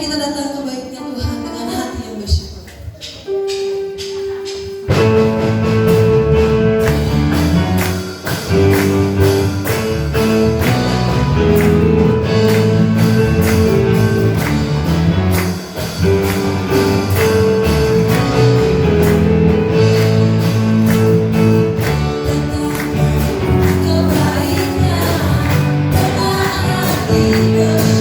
kita datang ke baiknya Tuhan dengan hati yang bersyukur. Kebaikan dengan hati bersyukur.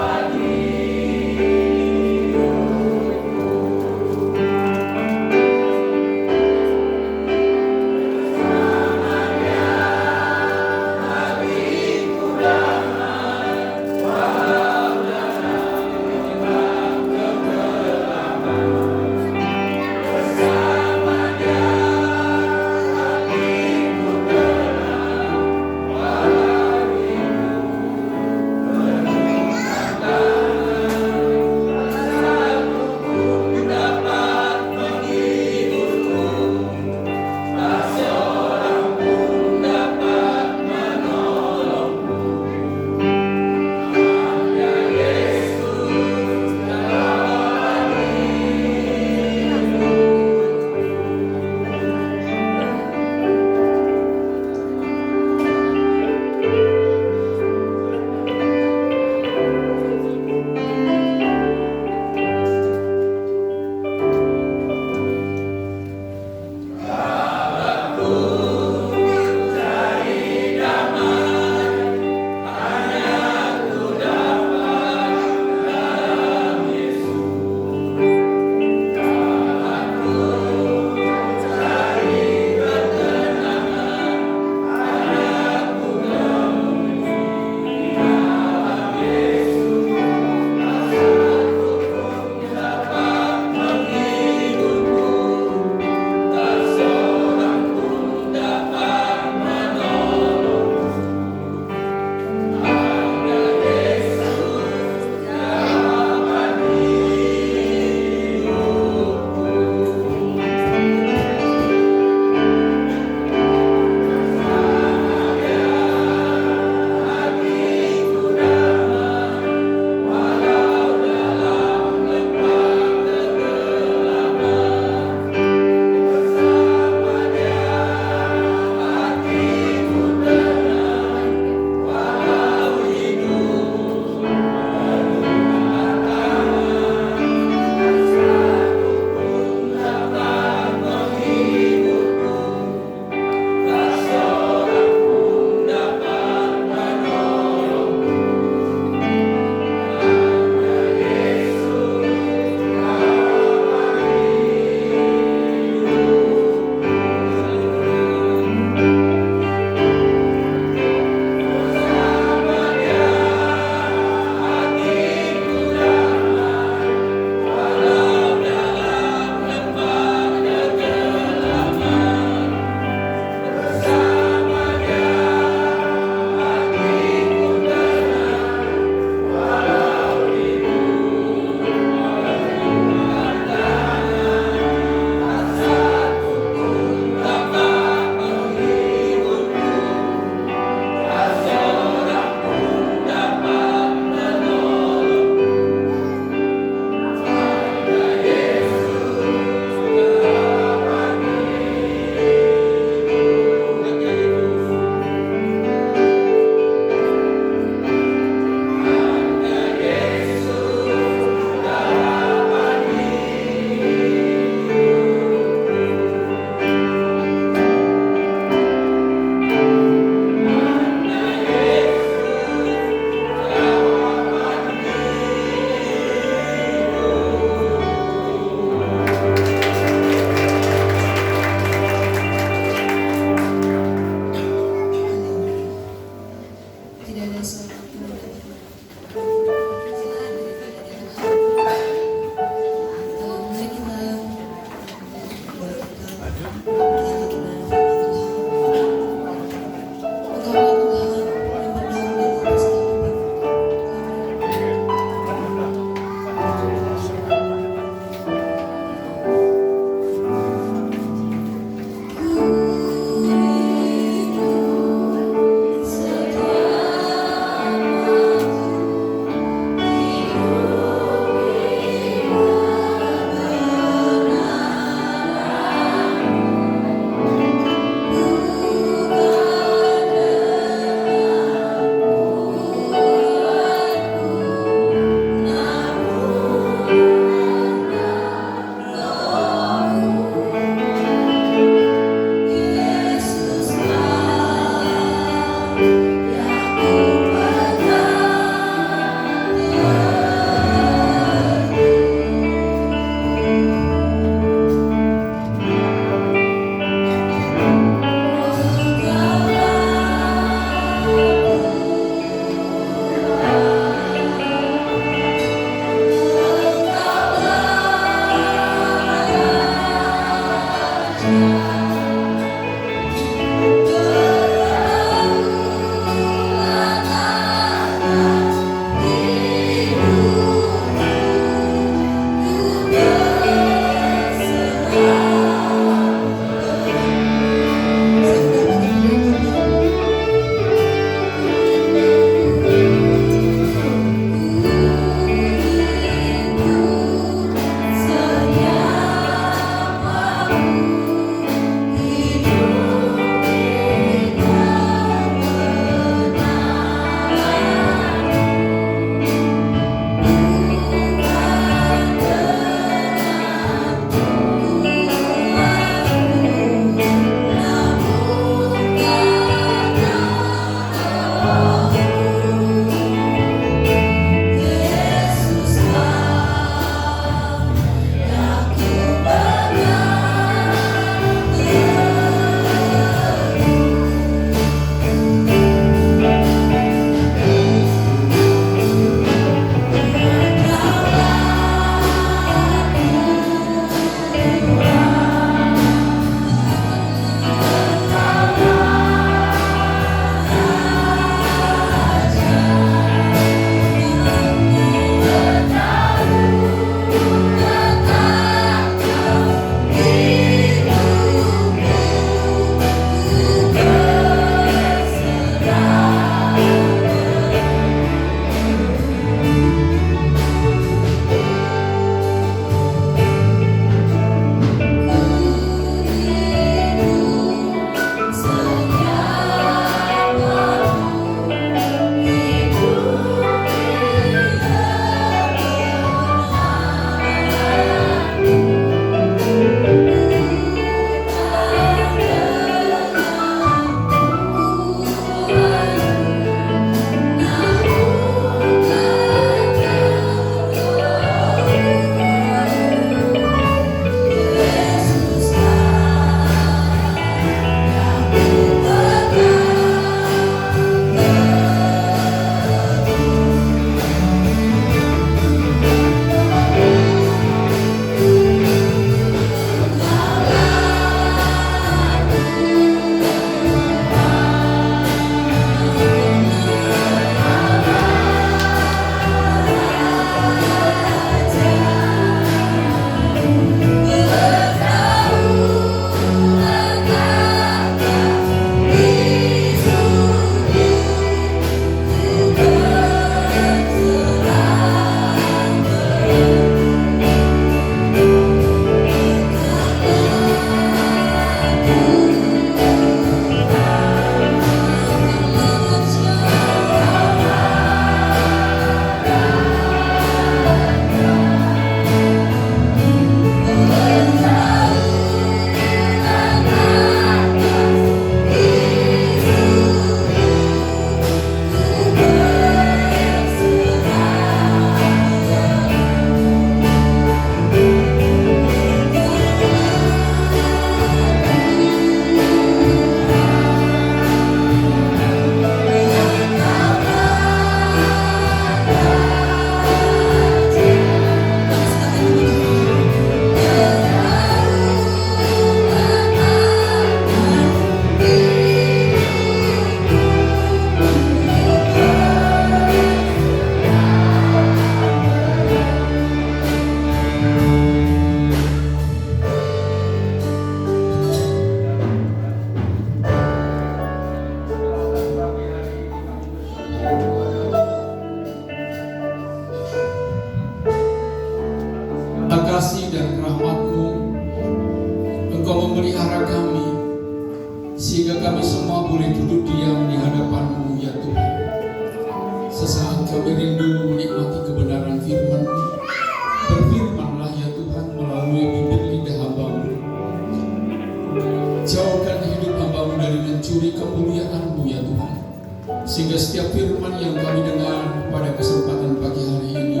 sehingga setiap firman yang kami dengar pada kesempatan pagi hari ini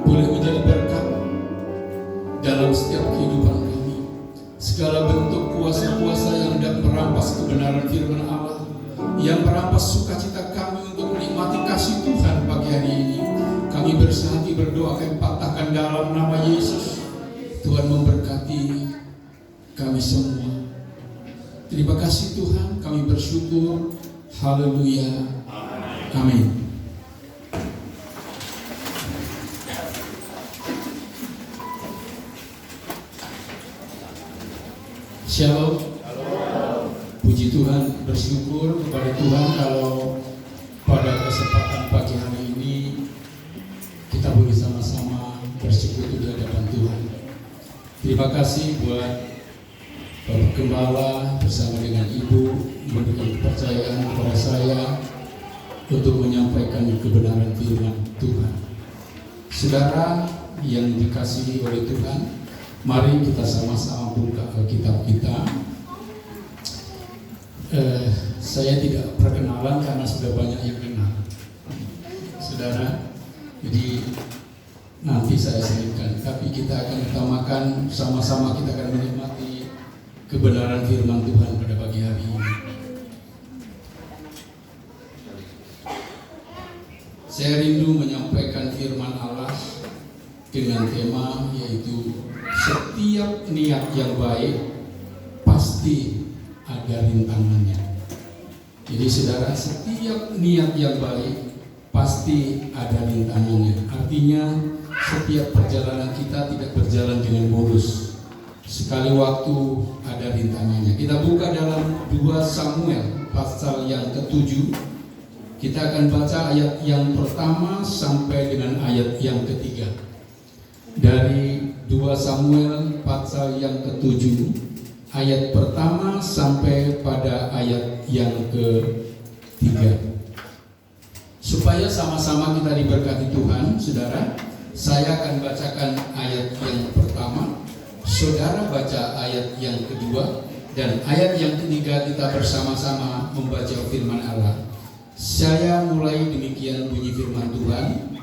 boleh menjadi berkat dalam setiap kehidupan kami. Segala bentuk kuasa-kuasa yang hendak merampas kebenaran firman Allah, yang merampas sukacita kami untuk menikmati kasih Tuhan pagi hari ini, kami bersehati berdoa, kami patahkan dalam nama Yesus. Tuhan memberkati kami semua. Terima kasih Tuhan, kami bersyukur. Haleluya. Amin. Shalom. Puji Tuhan, bersyukur kepada Tuhan kalau pada kesempatan pagi hari ini kita boleh sama-sama bersekutu di hadapan Tuhan. Terima kasih buat Bapak Gembala bersama dengan Ibu memberikan kepercayaan kepada saya untuk menyampaikan kebenaran firman Tuhan. Saudara yang dikasihi oleh Tuhan, mari kita sama-sama buka Alkitab kita. Saya tidak perkenalan karena sudah banyak yang kenal, saudara. Jadi nanti saya selipkan, tapi kita akan utamakan sama-sama, kita akan menikmati kebenaran firman Tuhan pada pagi hari ini. Saya rindu menyampaikan firman Allah dengan tema yaitu setiap niat yang baik pasti ada rintangannya. Jadi saudara, setiap niat yang baik pasti ada rintangannya. Artinya setiap perjalanan kita tidak berjalan dengan mulus. Sekali waktu ada rintangannya. Kita buka dalam 2 Samuel pasal yang ke-7. Kita akan baca ayat yang pertama sampai dengan ayat yang ketiga. Dari 2 Samuel pasal yang ke-7, ayat pertama sampai pada ayat yang ke-3. Supaya sama-sama kita diberkati Tuhan, saudara, saya akan bacakan ayat yang pertama, saudara baca ayat yang kedua, dan ayat yang ketiga kita bersama-sama membaca firman Allah. Saya mulai, demikian bunyi firman Tuhan.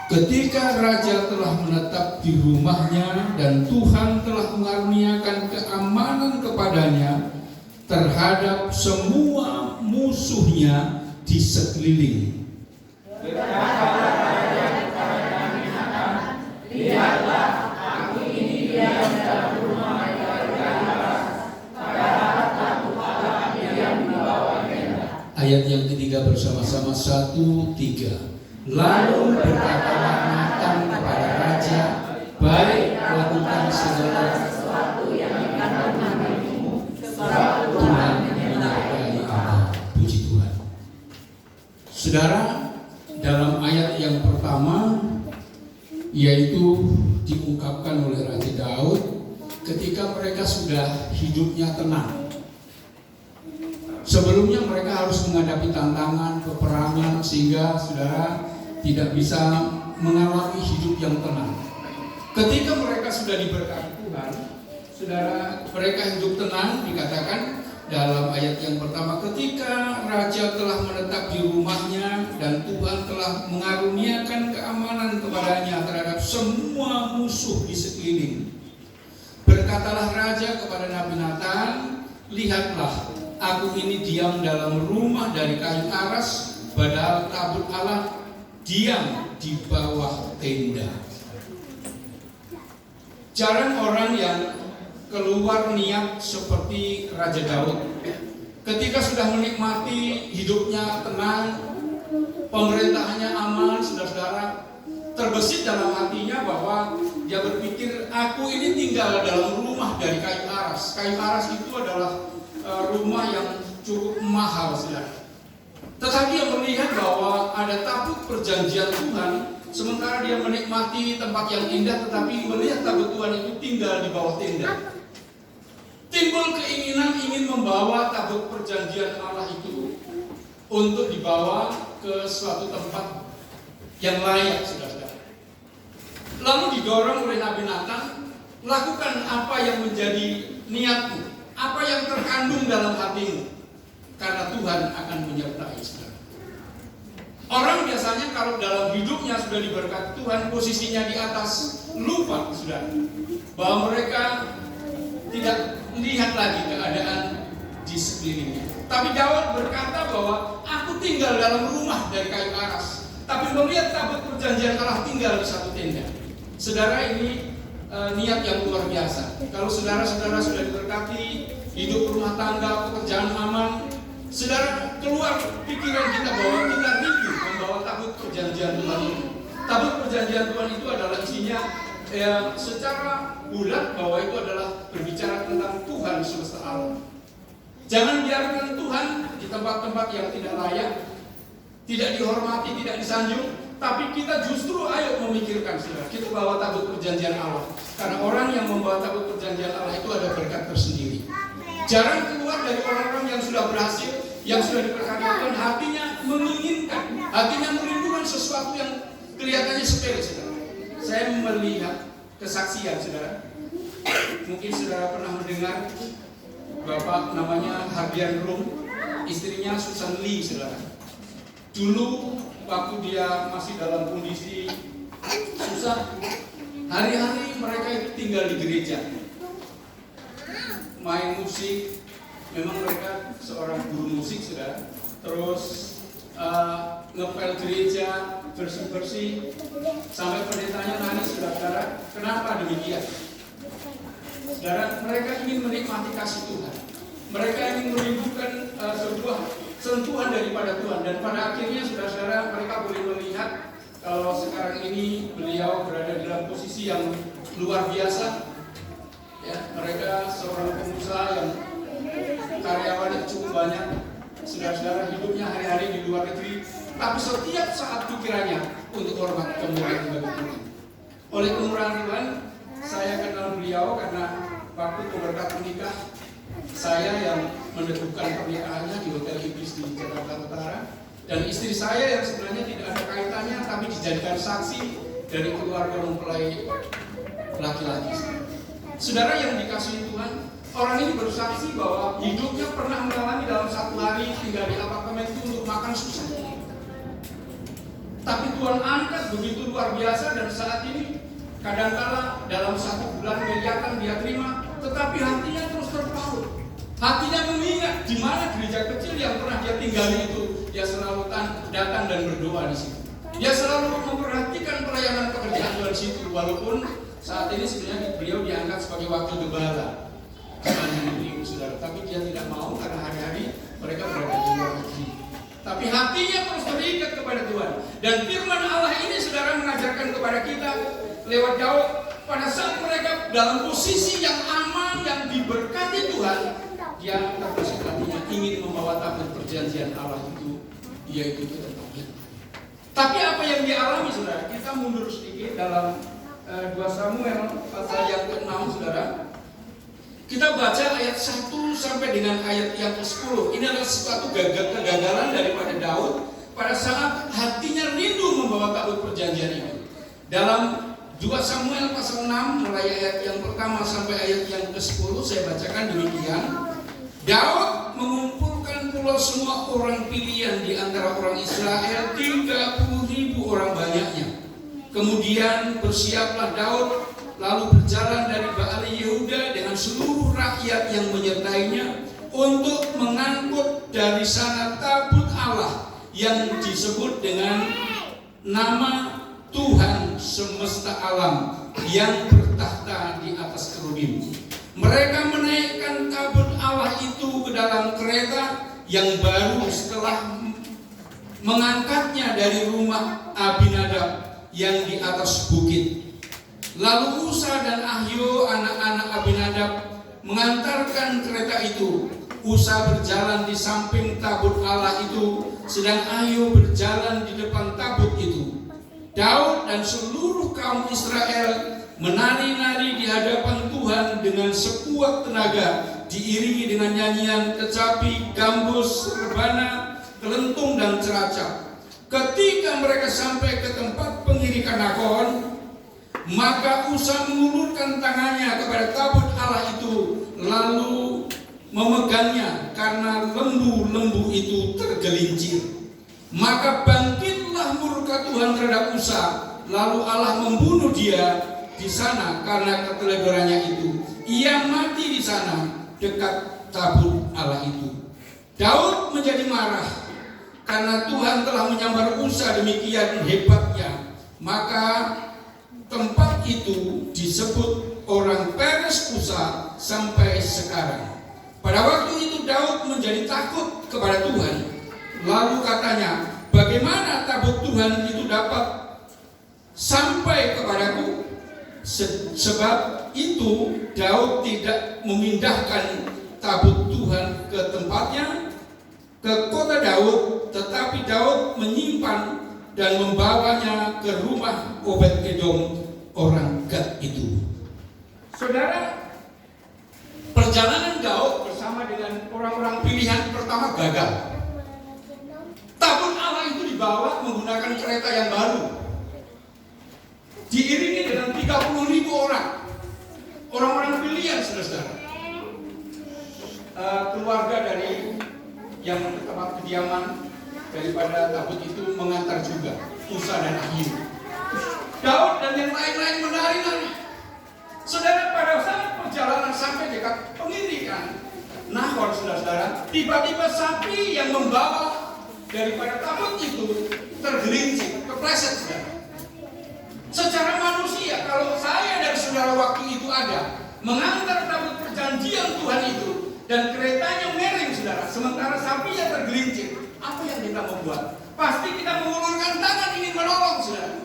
Ketika raja telah menetap di rumahnya dan Tuhan telah mengaruniakan keamanan kepadanya terhadap semua musuhnya di sekeliling. Berkatalah raja kepada Natan, lihatlah, aku ini diam dalam rumah Elkanah, padahal takut Allah yang membawa tenda. Ayat yang ketiga bersama-sama, 1, 3. Lalu berkatalah Natan kepada raja, baik, lakukan segala sesuatu yang akan menurutmu, sebab Tuhan menyertai Allah. Puji Tuhan. Saudara, dalam ayat yang pertama, yaitu diungkapkan oleh Raja Daud ketika mereka sudah hidupnya tenang. Sebelumnya mereka harus menghadapi tantangan, peperangan, sehingga saudara tidak bisa mengalami hidup yang tenang. Ketika mereka sudah diberkati Tuhan, saudara, mereka hidup tenang. Dikatakan dalam ayat yang pertama, ketika raja telah menetap di rumahnya dan Tuhan telah mengaruniakan keamanan kepadanya terhadap semua musuh di sekeliling. Berkatalah raja kepada Nabi Natan, lihatlah, aku ini diam dalam rumah dari kayu aras, padahal tabut Allah diam di bawah tenda. Jarang orang yang keluar niat seperti Raja Daud. Ketika sudah menikmati hidupnya tenang, pemerintahannya aman, saudara-saudara, terbesit dalam hatinya bahwa dia berpikir, aku ini tinggal dalam rumah dari kayu aras. Kayu aras itu adalah rumah yang cukup mahal, saudara. Tetapi dia melihat bahwa ada tabut perjanjian Tuhan, sementara dia menikmati tempat yang indah, tetapi melihat tabut Tuhan itu tinggal di bawah tenda. Timbul keinginan ingin membawa tabut perjanjian Allah itu untuk dibawa ke suatu tempat yang layak, saudara. Lalu didorong oleh Nabi Natan, lakukan apa yang menjadi niatmu, apa yang terkandung dalam hatimu, karena Tuhan akan menyertai saudara. Orang biasanya kalau dalam hidupnya sudah diberkati Tuhan, posisinya di atas, lupa sudah bahwa mereka tidak melihat lagi keadaan di sekelilingnya. Tapi Daud berkata bahwa aku tinggal dalam rumah dari kayu aras, tapi melihat tabut perjanjian Allah tinggal di satu tenda. Saudara, ini niat yang luar biasa. Kalau saudara-saudara sudah diberkati, hidup rumah tangga, pekerjaan aman, saudara, keluar pikiran kita bahwa kita rindu membawa tabut perjanjian Tuhan itu. Tabut perjanjian Tuhan itu adalah isinya secara bulat bahwa itu adalah berbicara tentang Tuhan semesta alam. Jangan biarkan Tuhan di tempat-tempat yang tidak layak, tidak dihormati, tidak disanjung, tapi kita justru ayo memikirkan, saudara, kita bawa tabut perjanjian Allah. Karena orang yang membawa tabut perjanjian Allah itu ada berkat tersendiri. Jarang keluar dari orang-orang yang sudah berhasil, yang sudah diberkati Tuhan, hatinya menginginkan, hatinya merindukan sesuatu yang kelihatannya sepele, saudara. Saya melihat kesaksian, saudara. Mungkin saudara pernah mendengar bapak namanya Hardian Rum, istrinya Susan Lee, saudara. Dulu waktu dia masih dalam kondisi susah, hari-hari mereka itu tinggal di gereja, main musik. Memang mereka seorang guru musik, saudara. Terus ngepel gereja, bersih-bersih, sampai pendetanya nangis, saudara. Kenapa demikian? Saudara, mereka ingin menikmati kasih Tuhan. Mereka ingin merindukan sebuah sentuhan daripada Tuhan. Dan pada akhirnya, saudara-saudara, mereka boleh melihat kalau sekarang ini beliau berada dalam posisi yang luar biasa. Ya, mereka seorang pengusaha yang karyawannya cukup banyak. Saudara-saudara, hidupnya hari-hari di luar negeri, tapi setiap saat pikirannya untuk hormat kemuliaan bagi Tuhan. Oleh kemurahan Tuhan, saya kenal beliau karena waktu berkat menikah, saya yang menentukan pernikahannya di Hotel Ibis di Jakarta Utara. Dan istri saya yang sebenarnya tidak ada kaitannya, tapi dijadikan saksi dari keluarga mempelai laki-laki. Saudara yang dikasihi Tuhan, orang ini bersaksi bahwa hidupnya pernah mengalami dalam satu hari tinggal di apartemen itu untuk makan susah. Tapi Tuhan angkat begitu luar biasa, dan saat ini kadangkala dalam satu bulan miliaran dia terima, tetapi hatinya terus terpaut. Hatinya mengingat di mana gereja kecil yang pernah dia tinggali itu. Dia selalu datang dan berdoa di situ. Dia selalu memperhatikan pelayanan pekerjaan Tuhan di situ, walaupun saat ini sebenarnya beliau diangkat sebagai wakil gembala. Saudara, tapi dia tidak mau karena hari-hari mereka berada di luar negeri. Tapi hatinya terus terikat kepada Tuhan. Dan firman Allah ini, saudara, mengajarkan kepada kita lewat Daud, pada saat mereka dalam posisi yang aman, yang diberkati Tuhan, dia terbesit hatinya ingin membawa tabut perjanjian Allah itu, yaitu ke tempatnya. Tapi apa yang dialami, saudara? Kita mundur sedikit dalam 2 Samuel pasal yang ke-6, saudara. Kita baca ayat 1 sampai dengan ayat yang ke-10. Ini adalah suatu kegagalan daripada Daud pada saat hatinya rindu membawa tabut perjanjian itu. Dalam 2 Samuel pasal 6 mulai ayat yang pertama sampai ayat yang ke-10 saya bacakan demikian. Daud mengumpulkan pula semua orang pilihan di antara orang Israel, 30.000 orang banyaknya. Kemudian bersiaplah Daud lalu berjalan dari Baal Yehuda dengan seluruh rakyat yang menyertainya untuk mengangkut dari sana tabut Allah yang disebut dengan nama Tuhan semesta alam yang bertahta di atas kerubim. Mereka menaikkan tabut Allah itu ke dalam kereta yang baru setelah mengangkatnya dari rumah Abinadab yang di atas bukit. Lalu Usa dan Ahio anak-anak Abinadab mengantarkan kereta itu. Usa berjalan di samping tabut Allah itu, sedang Ahio berjalan di depan tabut itu. Daud dan seluruh kaum Israel menari-nari di hadapan Tuhan dengan sekuat tenaga, diiringi dengan nyanyian, kecapi, gambus, rebana, kelentung dan ceracap. Ketika mereka sampai ke tempat pengirikan Nakon, maka Usa mengulurkan tangannya kepada tabut Allah itu, lalu memegangnya karena lembu-lembu itu tergelincir. Maka bangkitlah Allah murka Tuhan terhadap Usa, lalu Allah membunuh dia di sana karena keteledorannya itu. Ia mati di sana dekat tabut Allah itu. Daud menjadi marah karena Tuhan telah menyambar Usa demikian hebatnya. Maka tempat itu disebut orang Peres Usa sampai sekarang. Pada waktu itu Daud menjadi takut kepada Tuhan. Lalu katanya, bagaimana tabut Tuhan itu dapat sampai kepadaku? Sebab itu Daud tidak memindahkan tabut Tuhan ke tempatnya, ke kota Daud, tetapi Daud menyimpan dan membawanya ke rumah Obed-Edom orang Gad itu. Saudara, perjalanan Daud bersama dengan orang-orang pilihan pertama gagal. Tabut Allah itu dibawa menggunakan kereta yang baru, diiringi dengan 30.000 orang, orang-orang pilihan, saudara. Keluarga dari yang tempat kediaman daripada tabut itu mengantar juga Usa dan Ahiu. Daud dan yang lain-lain menari-nari. Saudara, pada saat perjalanan sampai dekat pengirikan Nahor, saudara, tiba-tiba sapi yang membawa daripada tabut itu tergelincir, kepleset, saudara. Secara manusia, kalau saya dan saudara waktu itu ada mengantar tabut perjanjian Tuhan itu dan keretanya miring, saudara, sementara sapinya tergelincir, apa yang kita membuat? Pasti kita mengulurkan tangan ingin menolong, saudara.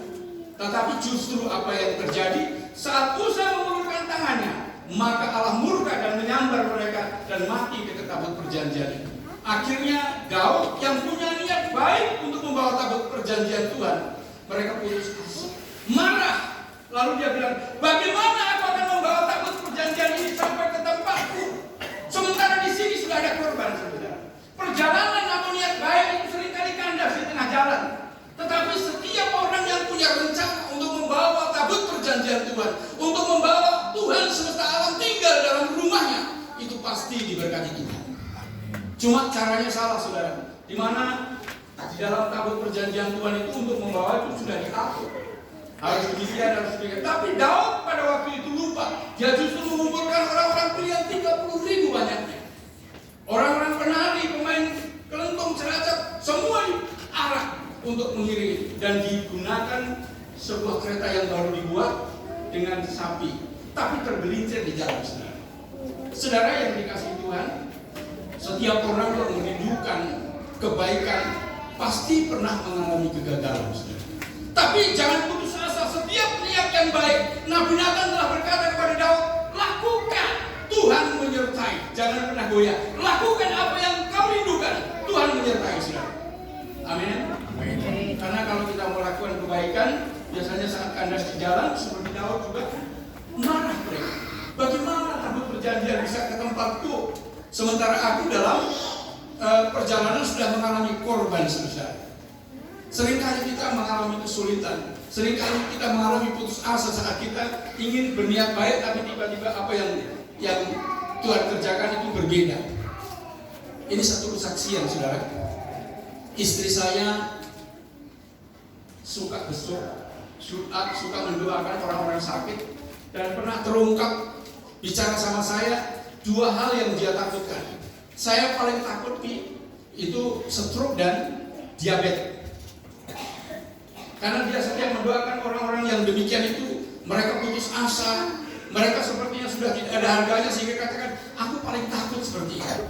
Tetapi justru apa yang terjadi saat Usa mengulurkan tangannya, maka Allah murka dan menyambar mereka dan mati dekat tabut perjanjian itu. Akhirnya Daud yang punya niat baik untuk membawa tabut perjanjian Tuhan, mereka putus asa, marah. Lalu dia bilang, bagaimana aku akan membawa tabut perjanjian ini sampai ke tempatku? Sementara di sini sudah ada korban, saudara. Perjalanan atau niat baik itu seringkali kandas di tengah jalan. Tetapi setiap orang yang punya rencana untuk membawa tabut perjanjian Tuhan, untuk membawa Tuhan semesta alam tinggal dalam rumahnya, itu pasti diberkati Tuhan. Cuma caranya salah, saudara. Di mana di dalam tabut perjanjian Tuhan itu untuk membawa itu sudah diatur. Harus demikian, harus demikian. Tapi Daud pada waktu itu lupa. Dia justru mengumpulkan orang-orang pilihan 30.000 banyaknya. Orang-orang penari, pemain kelentong, celacap, semua diarah untuk mengiringi. Dan digunakan sebuah kereta yang baru dibuat dengan sapi, tapi tergelincir di jalan, saudara. Saudara yang dikasihi Tuhan, setiap orang yang merindukan kebaikan pasti pernah mengalami kegagalan, saudara. Tapi jangan putus asa. Setiap niat yang baik, Nabi Nathan telah berkata kepada Daud, lakukan, Tuhan menyertai. Jangan pernah goyah. Lakukan apa yang kau rindukan, Tuhan menyertai, saudara. Amin. Karena kalau kita melakukan kebaikan, biasanya saat kandas di jalan, seperti Daud juga marah mereka. Bagaimana tabut perjanjian bisa ke tempatku, sementara aku dalam perjalanan sudah mengalami korban, saudara. Seringkali kita mengalami kesulitan, seringkali kita mengalami putus asa saat kita ingin berniat baik, tapi tiba-tiba apa yang Tuhan kerjakan itu berbeda. Ini satu kesaksian, saudara. Istri saya suka besuk, suka mendoakan orang-orang sakit, dan pernah terungkap bicara sama saya 2 hal yang dia takutkan. Saya paling takut itu stroke dan diabetes. Karena dia setiap mendoakan orang-orang yang demikian itu, mereka putus asa, mereka sepertinya sudah tidak ada harganya, sehingga katakan, aku paling takut seperti itu.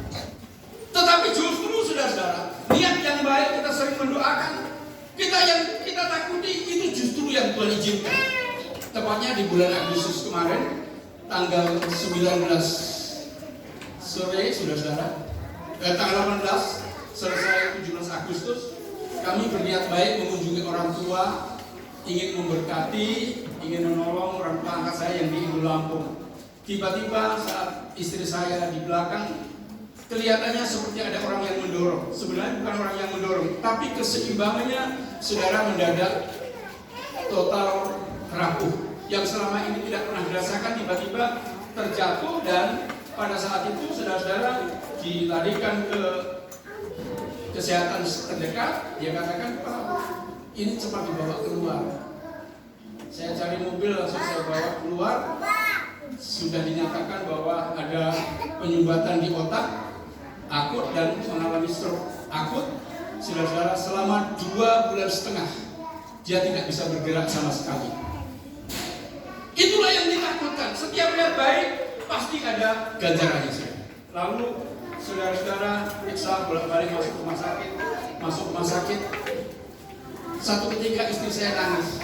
Tetapi justru, saudara-saudara, niat yang baik kita sering mendoakan, kita takuti, itu justru yang Tuhan izinkan. Tepatnya di bulan Agustus kemarin, tanggal 19 sore, saudara-saudara, tanggal 18 selesai 17 Agustus, kami berniat baik mengunjungi orang tua, ingin memberkati, ingin menolong orang tua angkat saya yang di Ibu Lampung. Tiba-tiba saat istri saya di belakang, kelihatannya seperti ada orang yang mendorong. Sebenarnya bukan orang yang mendorong, tapi keseimbangannya, saudara, mendadak total rapuh. Yang selama ini tidak pernah dirasakan, tiba-tiba terjatuh, dan pada saat itu saudara-saudara dilarikan ke kesehatan terdekat, dia katakan, Pak, ini cepat dibawa keluar. Saya cari mobil, langsung saya bawa keluar. Sudah dinyatakan bahwa ada penyumbatan di otak akut dan mengalami stroke akut. Saudara-saudara, selama 2,5 bulan dia tidak bisa bergerak sama sekali. Itulah yang ditakutkan. Setiap niat baik pasti ada ganjarannya. Lalu saudara-saudara periksa bolak-balik masuk rumah sakit. Satu ketika istri saya nangis,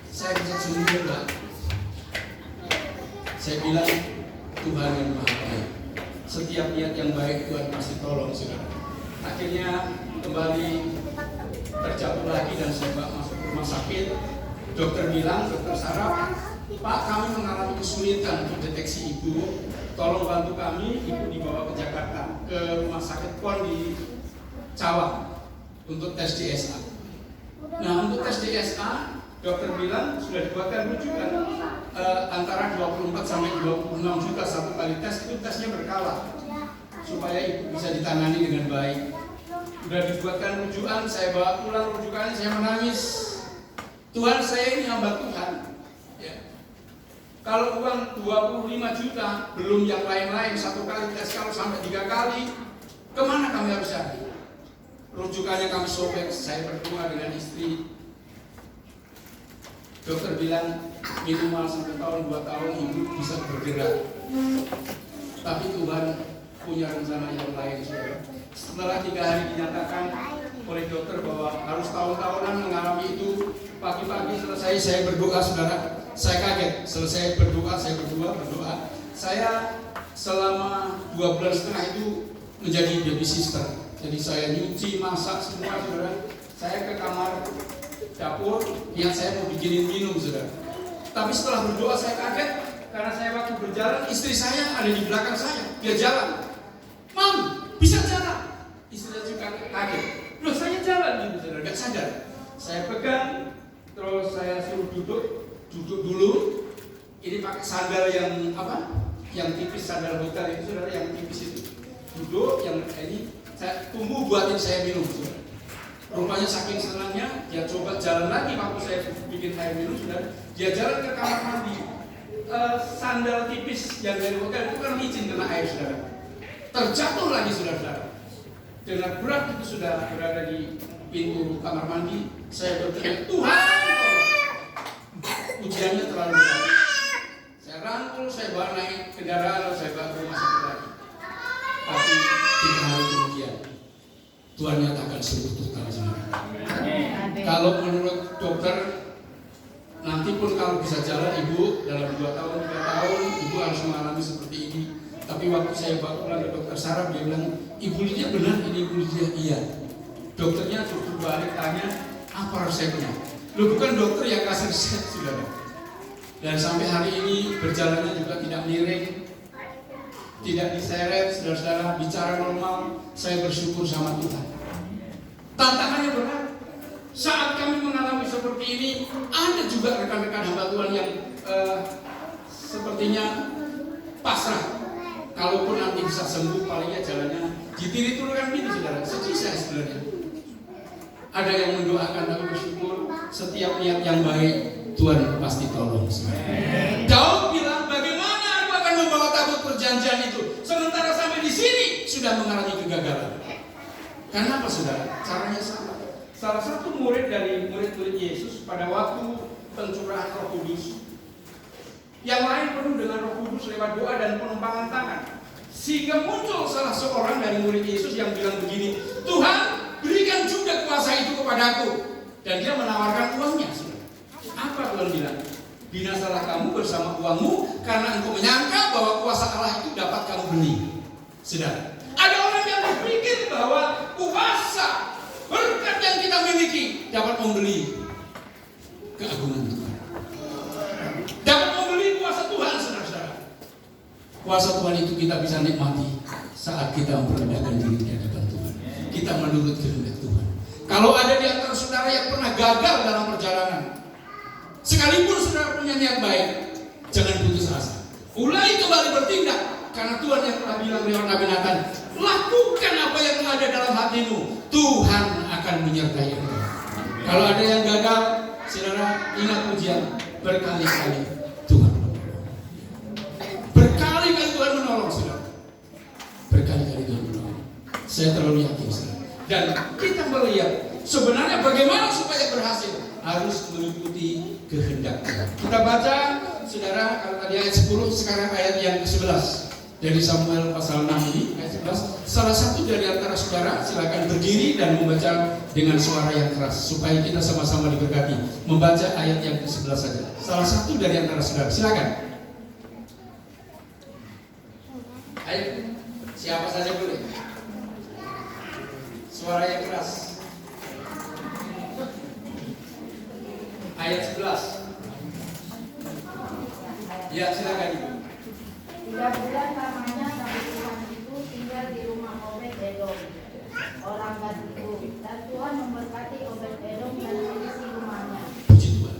saya bisa sembuh enggak? Saya bilang, Tuhan yang Maha Baik. Setiap niat yang baik Tuhan pasti tolong, saudara. Akhirnya kembali terjatuh lagi dan saya masuk ke rumah sakit. Dokter bilang, dokter saraf, Pak, kami mengalami kesulitan untuk deteksi ibu. Tolong bantu kami, ibu dibawa ke Jakarta, ke rumah sakit PON di Cawang untuk tes DSA. Nah, untuk tes DSA, dokter bilang sudah dibuatkan rujukan antara 24 sampai 26 juta satu kali tes. Itu tesnya berkala supaya ibu bisa ditangani dengan baik. Sudah dibuatkan rujukan, saya bawa pulang rujukannya, saya menangis. Tuhan, saya ini hamba Tuhan. Ya. Kalau uang 25 juta, belum yang lain-lain, satu kali tes kalau sampai 3 kali, kemana kami harus cari? Rujukannya kami sobek, saya berdua dengan istri. Dokter bilang minimal 1 tahun 2 tahun ibu bisa bergerak. Tapi Tuhan punya rencana yang lain, saudara. Setelah 3 hari dinyatakan oleh dokter bahwa harus tahun-tahunan mengalami itu, pagi-pagi selesai saya berdoa, saudara. Saya kaget, selesai berdoa, saya berdoa. Saya selama 2,5 bulan itu menjadi baby sister. Jadi saya nyuci, masak semua, saudara. Saya ke kamar dapur, yang saya mau bikinin minum, saudara. Tapi setelah berdoa saya kaget, karena saya waktu berjalan, istri saya ada di belakang saya, dia jalan. Mam, bisa jalan. Istri saya juga kaget. Loh, saya jalan gitu, saudara, gak sadar. Saya pegang, terus saya suruh duduk dulu. Ini pakai sandal yang apa? Yang tipis, sandal hotel itu, saudara, yang tipis itu. Duduk, yang ini saya tunggu buatin saya minum, saudara. Rupanya saking senangnya, dia coba jalan lagi waktu saya bikin air minum, saudara. Dia jalan ke kamar mandi. Sandal tipis yang dari hotel itu kan licin kena air, saudara. Terjatuh lagi, saudara. Dengan berat itu sudah berada di pintu kamar mandi. Saya berteriak, Tuhan! Ujiannya terlalu berat. Saya rangkul, saya bawa naik kendaraan, lalu saya bawa ke rumah sakit lagi. Tapi 3 hari kemudian Tuhan nyatakan sembuh total, saudara. Kalau menurut dokter, nanti pun kalau bisa jalan ibu dalam 2 tahun, 3 tahun, ibu harus mengalami seperti ini. Tapi waktu saya bawa pulang ke dokter saraf, dia bilang, Ibu Lydia benar ini Ibu Lydia? Iya. Dokternya cukup balik tanya, apa resepnya? Lu bukan dokter yang kasih resep, saudara. Dan sampai hari ini berjalannya juga tidak miring, tidak diseret, saudara-saudara, bicara normal. Saya bersyukur sama Tuhan. Tantangannya berat. Saat kami mengalami seperti ini, ada juga rekan-rekan hamba Tuhan yang sepertinya pasrah. Kalaupun nanti bisa sembuh, palingnya jalannya ditiri turunkan gitu, saudara. Sedih saya sebenarnya. Ada yang mendoakan, tapi bersyukur setiap niat yang baik Tuhan pasti tolong. Daud bilang, bagaimana aku akan membawa tabut perjanjian itu, sementara sampai di sini sudah mengalami kegagalan. Karena apa, saudara? Caranya sama. Salah satu murid dari murid-murid Yesus pada waktu pencurahan Roh Kudus, yang lain penuh dengan Roh Kudus lewat doa dan penumpangan tangan. Sehingga muncul salah seorang dari murid Yesus yang bilang begini, Tuhan, berikan juga kuasa itu kepadaku. Dan dia menawarkan uangnya. Apa Tuhan bilang? Binasalah kamu bersama uangmu, karena engkau menyangka bahwa kuasa Allah itu dapat kamu beli. Saudara, ada orang yang berpikir bahwa kuasa berkat yang kita miliki dapat membeli keagungan Tuhan, dapat membeli kuasa Tuhan, saudara-saudara. Kuasa Tuhan itu kita bisa nikmati saat kita memperendahkan diri di hadapan Tuhan. Kita menurut kehendak Tuhan. Kalau ada di antara saudara yang pernah gagal dalam perjalanan, sekalipun saudara punya niat baik, jangan putus asa. Mulai kembali bertindak, karena Tuhan yang telah bilang lewat Nabi Nathan, lakukan apa yang ada dalam hatimu. Tuhan akan menyertai engkau. Kalau ada yang gagal, saudara ingat ujian, berkali-kali Tuhan menolong. Berkali-kali Tuhan menolong, saudara. Berkali-kali Tuhan menolong. Saya terlalu yakin, saudara. Dan kita melihat sebenarnya bagaimana supaya berhasil, harus mengikuti kehendak Tuhan. Kita baca, saudara, kalau tadi ayat 10, sekarang ayat yang ke-11 dari Samuel pasal 6 ini, ayat 11. Salah satu dari antara saudara silakan berdiri dan membaca dengan suara yang keras supaya kita sama-sama diberkati. Membaca ayat yang ke-11 saja. Salah satu dari antara saudara, silakan. Ayo, siapa saja boleh. Suara yang keras. Ayat 11. Ya, silakan Ibu. 3 bulan lamanya Tuhan itu tinggal di rumah Obed-Edom, orang Gad itu, dan Tuhan memberkati Obed-Edom dan seisi rumahnya. Puji Tuhan.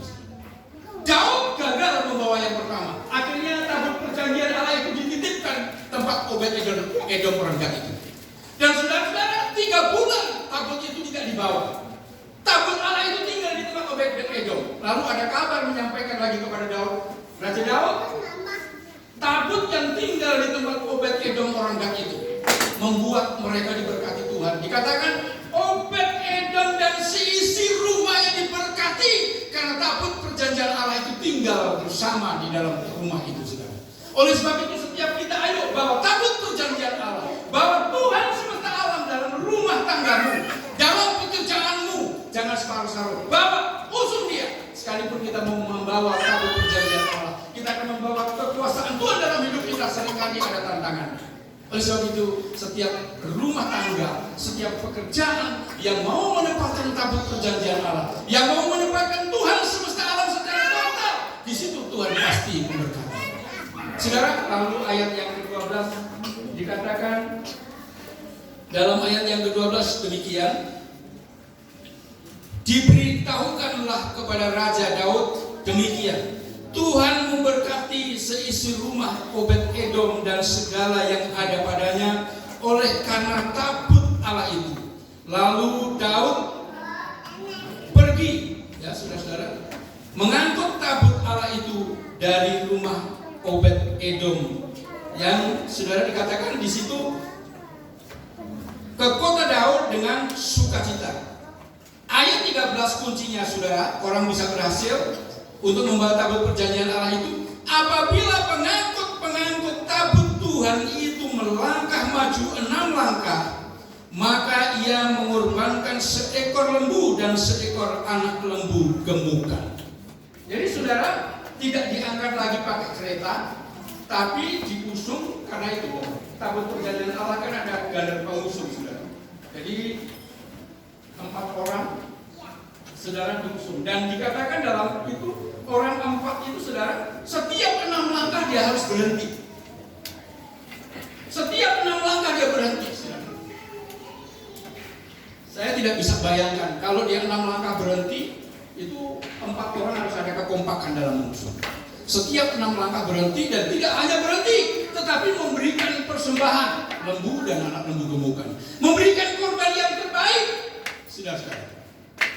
Daud gagal membawa yang pertama. Akhirnya tabut perjanjian Allah itu dititipkan tempat Obed-Edom orang Gad itu. Dan saudara-saudara, 3 bulan tabut itu tidak dibawa. Tabut Allah itu tinggal di tempat Obed-Edom. Lalu ada kabar menyampaikan lagi kepada Daud, Raja Daud, tabut yang tinggal di tempat Obed-Edom orang Gad itu membuat mereka diberkati Tuhan. Dikatakan Obed-Edom dan seisi rumahnya diberkati karena tabut perjanjian Allah itu tinggal bersama di dalam rumah itu, saudara. Oleh sebab itu setiap kita ayo bawa tabut perjanjian Allah, bawa Tuhan semesta alam dalam rumah tanggamu, dalam pekerjaanmu, jangan separuh-separuh. Bawa, usung dia. Sekalipun kita mau membawa tabut perjanjian Allah, kita akan membawa kekuasaan Tuhan dalam hidup kita, seringkali ada tantangan. Oleh sebab itu, setiap rumah tangga, setiap pekerjaan yang mau menempatkan tabut perjanjian Allah, yang mau menempatkan Tuhan semesta alam secara total, di situ Tuhan pasti memberkati. Saudara, lalu ayat yang ke-12 dikatakan, dalam ayat yang ke-12 demikian, diberitahukanlah kepada Raja Daud demikian, Tuhan memberkati seisi rumah Obed-Edom dan segala yang ada padanya oleh karena tabut Allah itu. Lalu Daud pergi, ya saudara-saudara, mengangkut tabut Allah itu dari rumah Obed-Edom, yang saudara dikatakan di situ ke kota Daud dengan sukacita. Ayat 13 kuncinya, saudara, orang bisa berhasil untuk membawa tabut perjanjian Allah itu apabila pengangkut tabut Tuhan itu melangkah maju 6 langkah, maka ia mengorbankan seekor lembu dan seekor anak lembu gemukan. Jadi saudara, tidak diangkat lagi pakai kereta, tapi diusung, karena itu tabut perjanjian Allah kan ada galer pengusung, saudara. Jadi 4 orang saudara diusung, dan dikatakan dalam itu orang 4 itu, saudara, setiap 6 langkah dia harus berhenti. Setiap 6 langkah dia berhenti, saudara. Saya tidak bisa bayangkan kalau dia 6 langkah berhenti, itu 4 orang harus ada kekompakan dalam mengusung. Setiap 6 langkah berhenti, dan tidak hanya berhenti, tetapi memberikan persembahan lembu dan anak lembu gemukan, memberikan korban yang terbaik. Saudara-saudara,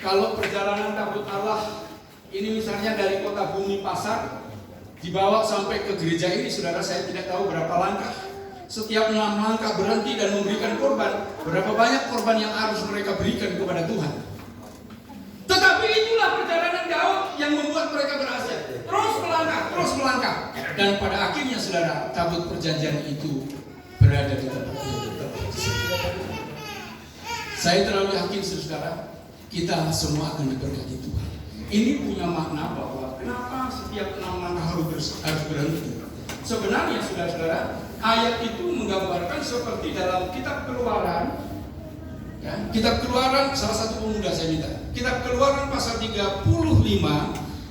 kalau perjalanan tabut Allah ini misalnya dari kota Bumi Pasar dibawa sampai ke gereja ini, saudara, saya tidak tahu berapa langkah. Setiap 6 langkah berhenti dan memberikan korban, berapa banyak korban yang harus mereka berikan kepada Tuhan. Tetapi itulah perjalanan Daud yang membuat mereka berhasil. Terus melangkah, dan pada akhirnya, saudara, tabut perjanjian itu berada di tempat yang tepat. Saya terlalu yakin, saudara, kita semua akan diberkati Tuhan. Ini punya makna bahwa kenapa setiap 6 langkah harus berhenti. Sebenarnya, saudara-saudara, ayat itu menggambarkan seperti dalam kitab Keluaran. Ya, kitab Keluaran, salah satu pemuda saya minta. Kitab Keluaran pasal 35,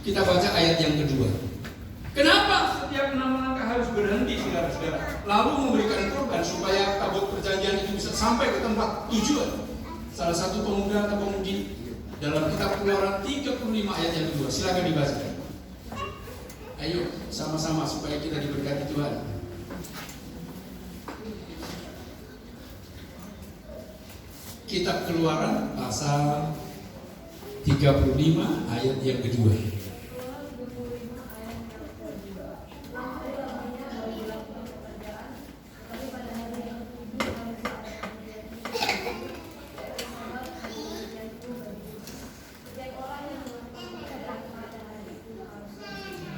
kita baca ayat yang kedua. Kenapa setiap 6 langkah harus berhenti, saudara-saudara? Lalu memberikan korban supaya tabut perjanjian itu bisa sampai ke tempat tujuan. Salah satu pemuda atau pemudi dalam kitab Keluaran 35 ayat yang kedua. Silakan dibaca. Ayo sama-sama supaya kita diberkati Tuhan. Kitab Keluaran pasal 35 ayat yang kedua.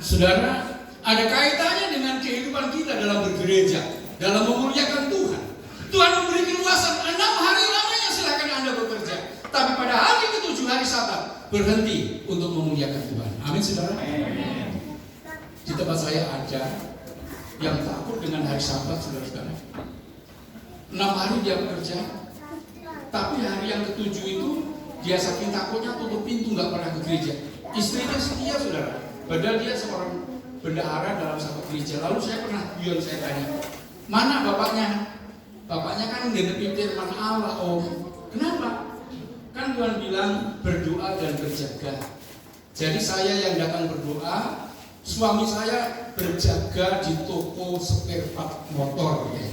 Saudara, ada kaitannya dengan kehidupan kita dalam bergereja, dalam memuliakan Tuhan. Tuhan memberi keluasan 6 hari lamanya silakan Anda bekerja. Tapi pada hari ke-7 hari Sabat berhenti untuk memuliakan Tuhan. Amin, saudara. Di tempat saya ada yang takut dengan hari Sabat, saudara-saudara. 6 hari dia bekerja, tapi hari yang ke-7 itu dia saking takutnya tutup pintu, nggak pernah ke gereja. Istrinya setia, saudara. Padahal dia seorang bendahara dalam satu gereja. Lalu saya tanya, mana bapaknya? Bapaknya kan ngedepi firman Allah, Om. Kenapa? Kan Tuhan bilang berdoa dan berjaga. Jadi saya yang datang berdoa, suami saya berjaga di toko spare part motor. Ya.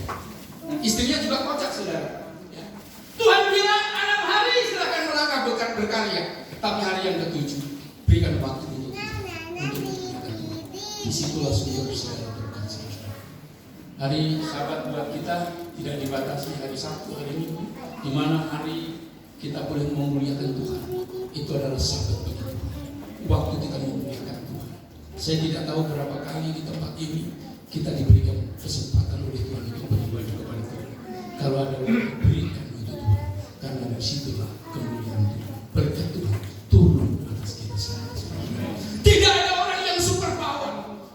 Istrinya juga kocak, saudara. Ya. Tuhan bilang 6 hari silakan melangkah berkarya, tapi hari yang ke-7 berikan waktu untuk Tuhan. Disitulah sumber segala berkat. Hari Sabat buat kita tidak dibatasi hari Sabtu, hari Minggu, di mana hari kita boleh memuliakan Tuhan. Itu adalah Sabat bagi Tuhan. Waktu kita memuliakan Tuhan. Saya tidak tahu berapa kali di tempat ini kita diberikan kesempatan oleh Tuhan untuk beribadah kepada Tuhan. Kalau ada waktu, berikan untuk Tuhan, karena dari situlah kemuliaan Tuhan, berkat Tuhan turun atas kita semua. Tidak ada orang yang super power,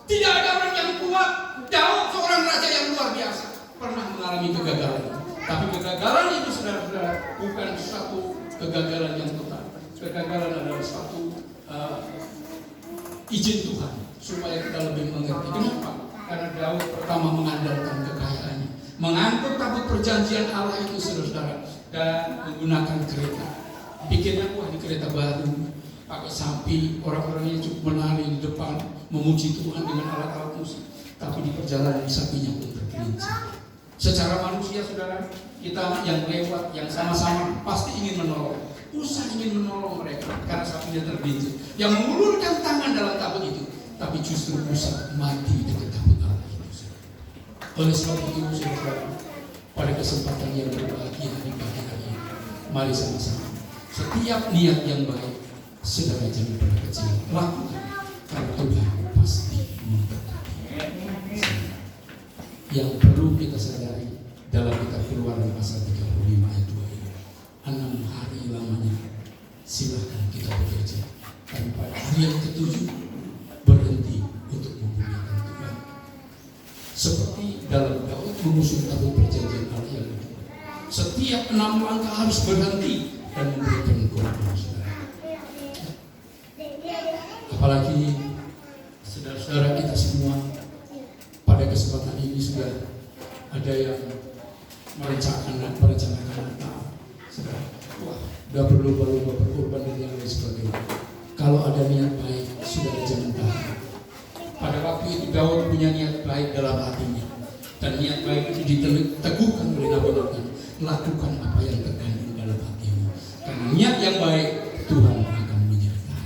tidak ada orang yang kuat. Daud seorang raja yang luar biasa, pernah mengalami kegagalan. Tapi kegagalan itu, saudara-saudara, bukan suatu kegagalan yang total. Kegagalan adalah suatu izin Tuhan supaya kita lebih mengerti. Kenapa? Karena Daud pertama mengandalkan kekayaannya, mengangkut tabut perjanjian Allah itu, saudara-saudara, dan menggunakan kereta. Bikinnya di kereta baru, pakai sapi, orang-orangnya cukup menari di depan, memuji Tuhan dengan alat-alat musik. Tapi di perjalanan sapinya pun tergelincir. Secara manusia, saudara, kita yang lewat, yang sama-sama pasti ingin menolong. Musa ingin menolong mereka karena sapinya tergelincir. Yang mengulurkan tangan dalam tabut itu, tapi justru Musa mati dengan tabut Allah itu. Oleh sebab itu, saudara, pada kesempatan yang berbahagia di pagi hari ini, mari sama-sama. Setiap niat yang baik, saudara jangan pernah kecil. Lakukan, karena Tuhan pasti memberkati. Yang perlu kita sadari dalam kitab Keluaran pasal 35 ayat 2 ini, 6 hari lamanya silakan kita bekerja, dan pada hari yang ke-7 berhenti untuk memuliakan Tuhan. Seperti dalam Daud mengusung tabut perjanjian Allah yang kedua, setiap 6 langkah harus berhenti dan memberikan korban, saudara. Apalagi saudara-saudara kita semua pada kesempatan ini sudah ada yang merencanakan Natal. Wah, udah berlomba-lomba berkorban dan yang lain sebagainya. Kalau ada niat baik, sudah jangan tahan. Pada waktu itu Daud punya niat baik dalam hatinya, dan niat baik itu diteguhkan oleh Nabi Nathan. Lakukan apa yang terkandung dalam hatimu, karena niat yang baik Tuhan akan menyertai.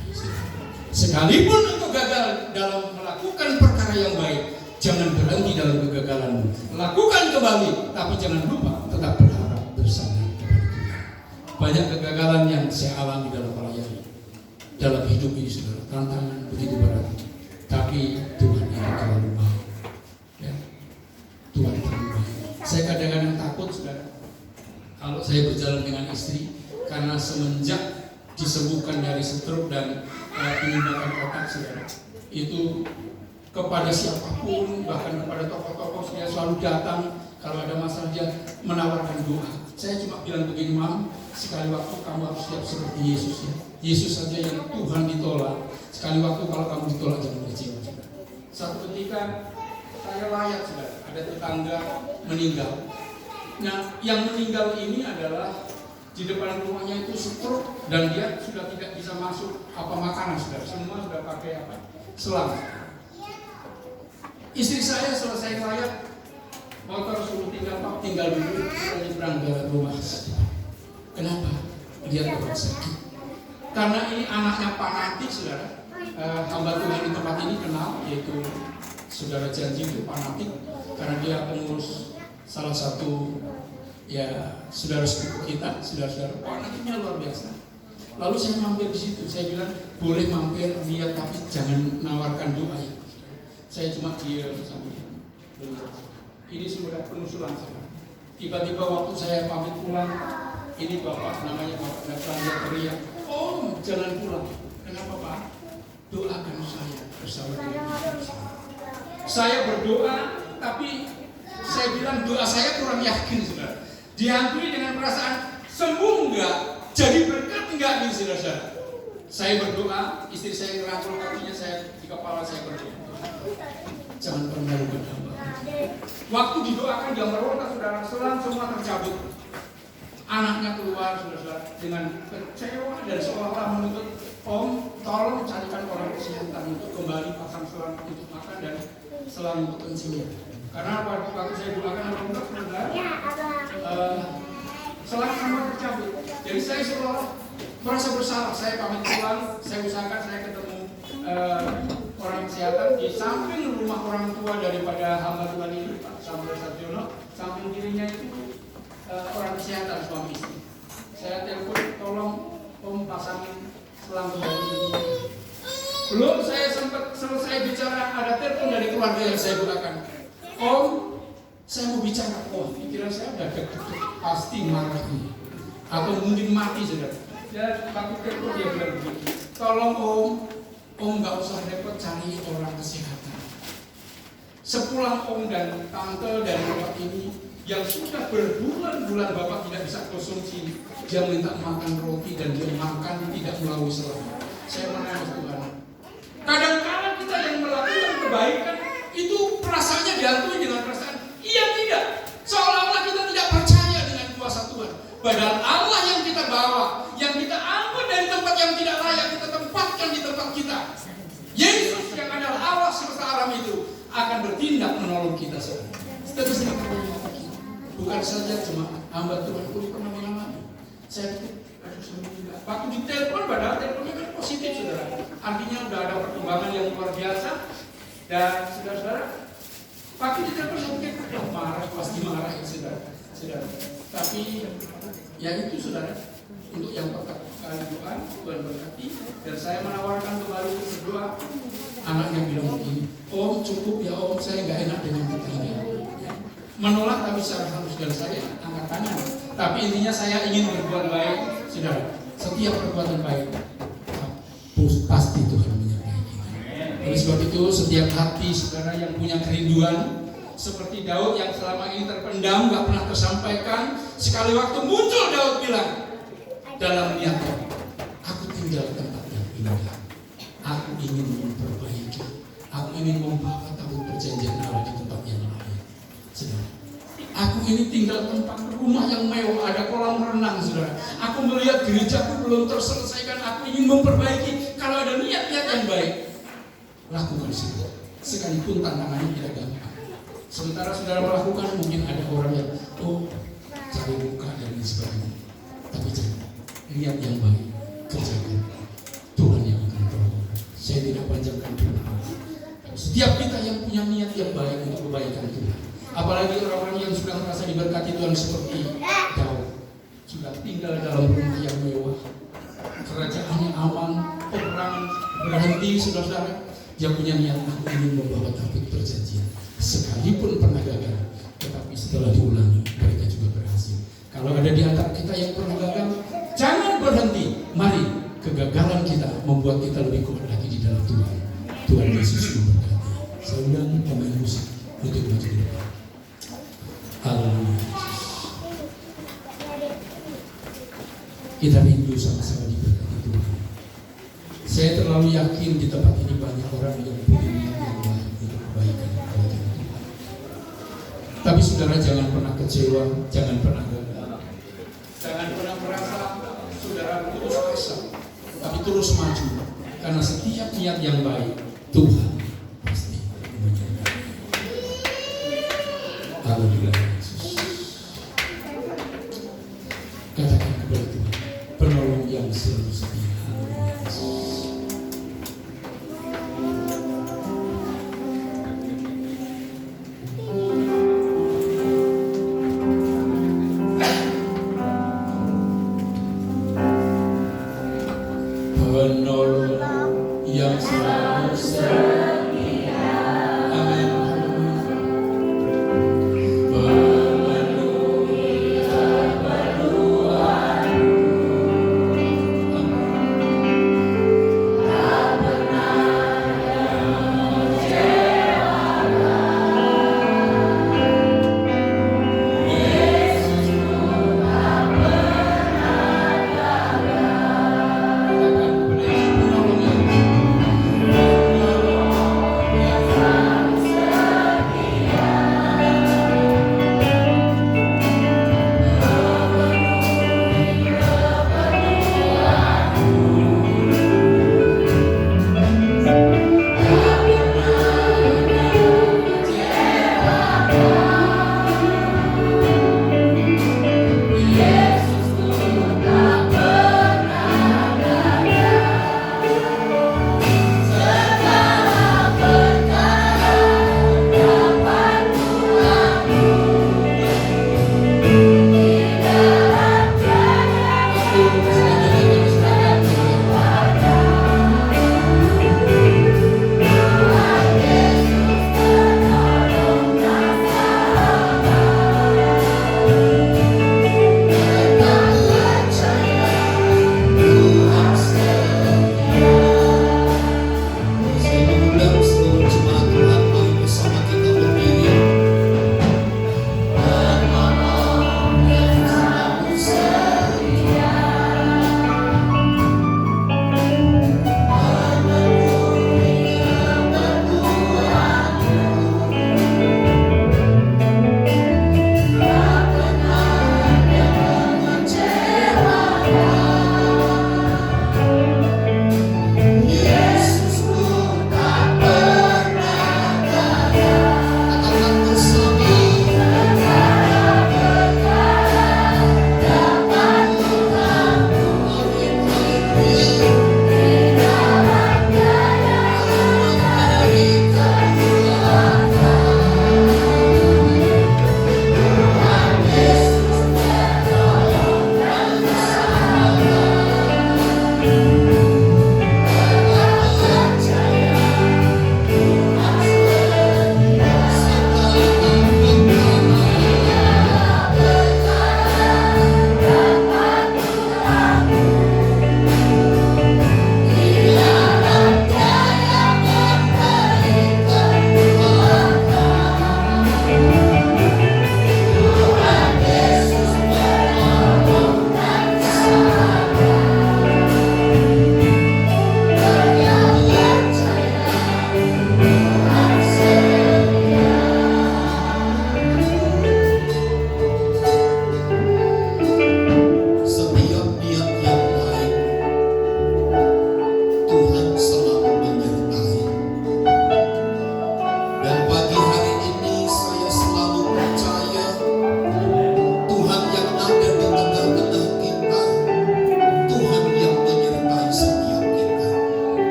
Sekalipun engkau gagal dalam melakukan perkara yang baik, jangan berhenti dalam kegagalanmu. Lakukan kembali, tapi jangan lupa tetap berharap bersandar kepada Tuhan. Banyak kegagalan yang saya alami dalam pelayanan, dalam hidup ini, saudara. Tantangan begitu berat, tapi Tuhan itu terlalu baik. Ya. Tuhan terlalu baik. Saya kadang-kadang takut, saudara, kalau saya berjalan dengan istri, karena semenjak disembuhkan dari stroke dan penyumbatan otak, saudara, itu kepada siapapun, bahkan kepada tokoh-tokoh, dia selalu datang. Kalau ada masalah dia menawarkan doa. Saya cuma bilang begini, Mam, sekali waktu kamu harus siap seperti Yesus, ya. Yesus saja yang Tuhan ditolak. Sekali waktu kalau kamu ditolak, jangan kecewa. Satu ketika saya layak, saudara, ada tetangga meninggal. Nah, yang meninggal ini adalah di depan rumahnya itu stroke, dan dia sudah tidak bisa masuk makanan, saudara. Semua sudah pakai selang. Istri saya selesai layak, motor suruh tinggal dulu, kita nyebrang ke rumah. Kenapa? Lihat orang sakit. Karena ini anaknya fanatik, saudara. Hamba Tuhan di tempat ini kenal, yaitu saudara Janji itu fanatik karena dia pengurus salah satu ya saudara sepupu kita, saudara-saudara fanatiknya luar biasa. Lalu saya mampir di situ, saya bilang boleh mampir lihat tapi jangan nawarkan doa ya. Saya cuma diam sambil ini sudah penusulan saya. Tiba-tiba waktu saya pamit pulang, ini bapak namanya Bapak Datang dia teriak, "Om, jangan pulang." Kenapa Pak? Doakan saya bersama dengan saya berdoa, tapi saya bilang doa saya kurang yakin, saudara. Dihantui dengan perasaan sembuh enggak, jadi berkat enggak nih, saudara. Saya berdoa, istri saya ngerangkul kakinya, saya di kepala saya berdoa. Jangan pernah lupa hamba. Waktu didoakan jam berapa, saudara, selang semua tercabut. Anaknya keluar, saudara, dengan kecewa dan seolah-olah menuntut, "Om, tolong carikan orang kesehatan untuk kembali pasang selang untuk makan dan selang untuk kencingnya." Karena waktu saya doakan alhamdulillah, saudara, selang semua tercabut. Jadi saya seolah merasa bersalah. Saya pamit pulang, saya usahakan saya ketemu orang kesehatan di samping rumah orang tua daripada hamba Tuhan ini, Pak Samuel Sarjono. Samping kirinya itu orang kesehatan suami istri. Saya telepon, "Tolong Om pasangin selang kembali." Belum saya sempat selesai bicara, ada telepon dari keluarga yang saya doakan. "Om, saya mau bicara." Oh, pikiran saya udah deg-deg, pasti marah ini atau mungkin mati, saudara. Ya, waktu telepon dia bilang begitu, "Tolong Om nggak usah repot cari orang kesehatan. Sepulang Om dan Tante dan Bapak ini yang sudah berbulan-bulan Bapak tidak bisa konsumsi, dia minta makan roti dan dia makan tidak melalui selang." Saya menangis, Tuhan. Kadang-kadang kita yang melakukan kebaikan itu perasaannya dihantui dengan perasaan iya tidak, seolah-olah kita tidak percaya dengan kuasa Tuhan. Padahal Allah yang kita bawa, yang kita angkut dari tempat yang tidak layak, kita tempatkan di tempat kita. Yesus yang adalah Allah semesta alam itu akan bertindak menolong kita semua. Seterusnya bukan saja cuma hamba Tuhan pun pernah mengalami. Saya waktu ditelepon, padahal teleponnya kan positif, saudara. Artinya udah ada perkembangan yang luar biasa. Dan saudara-saudara, waktu ditelepon mungkin marah, pasti marah ya, saudara. Tapi ya itu, saudara, untuk yang pertama kali Tuhan berkati. Dan saya menawarkan kembali berdoa. Anaknya bilang begini, "Om, cukup ya Om, saya nggak enak dengan kita ini." Menolak tapi secara halus, dan saya angkat tangan. Tapi intinya saya ingin berbuat baik, saudara. Setiap perbuatan baik pasti Tuhan menyertai kita. Oleh sebab itu setiap hati saudara yang punya kerinduan seperti Daud yang selama ini terpendam, nggak pernah tersampaikan, sekali waktu muncul Daud bilang dalam niatnya, "Aku tinggal di tempat yang indah. Aku ingin memperbaiki. Aku ingin membawa tabut perjanjian Allah di tempat yang lain." Saudara, aku ini tinggal tempat rumah yang mewah, ada kolam renang, saudara. Aku melihat gerejaku belum terselesaikan, aku ingin memperbaiki. Kalau ada niat-niat yang baik, lakukan saja. Sekalipun tantangannya tidak gampang. Sementara saudara melakukan, mungkin ada orang yang cari muka dan lain sebagainya. Tapi jangan, niat yang baik, kerjakan. Tuhan yang akan tolong. Saya tidak panjangkan Tuhan. Setiap kita yang punya niat yang baik untuk kebaikan Tuhan, apalagi orang-orang yang sudah merasa diberkati Tuhan seperti Daud, sudah tinggal dalam rumah yang mewah, kerajaannya aman, peperangan berhenti, saudara-saudara. Dia punya niat, aku ingin membawa tabut perjanjian. Sekalipun pernah gagal, tetapi setelah diulangi, mereka juga berhasil. Kalau ada di antara kita yang pernah gagal, jangan berhenti. Mari, kegagalan kita membuat kita lebih kuat lagi di dalam Tuhan. Tuhan Yesus memberkati. Saya undang pemain musik untuk maju ke depan. Haleluya. Kita rindu sama-sama diberkati Tuhan. Saya terlalu yakin di tempat ini banyak orang yang punya niat yang baik untuk kebaikan Tuhan. Tapi saudara jangan pernah kecewa, jangan pernah gagal, jangan pernah merasa saudara putus asa, tapi terus maju, karena setiap niat yang baik Tuhan pasti menyertai. Haleluya Yesus. Katakan kepada penolong yang selalu setia. Amin. Pemenuhi keperluanku.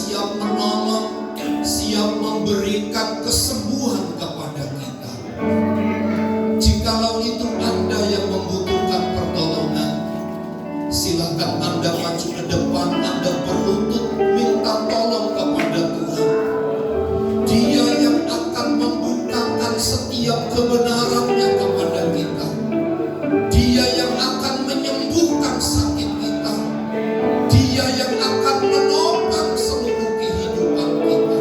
Tak pernah memberikan kesembuhan kepada kita. Jikalau itu Anda yang membutuhkan pertolongan, silakan Anda maju ke depan, Anda berlutut minta tolong kepada Tuhan. Dia yang akan membukakan setiap kebenarannya kepada kita. Dia yang akan menyembuhkan sakit kita. Dia yang akan menopang seluruh kehidupan kita.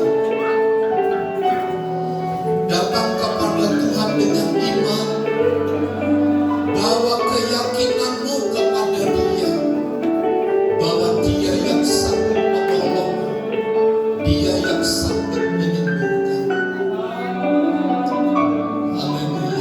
Datang kepada Tuhan dengan iman. Bawa keyakinanmu kepada Dia, bahwa Dia yang sanggup menolong, Dia yang sanggup menyembuhkan. Haleluya.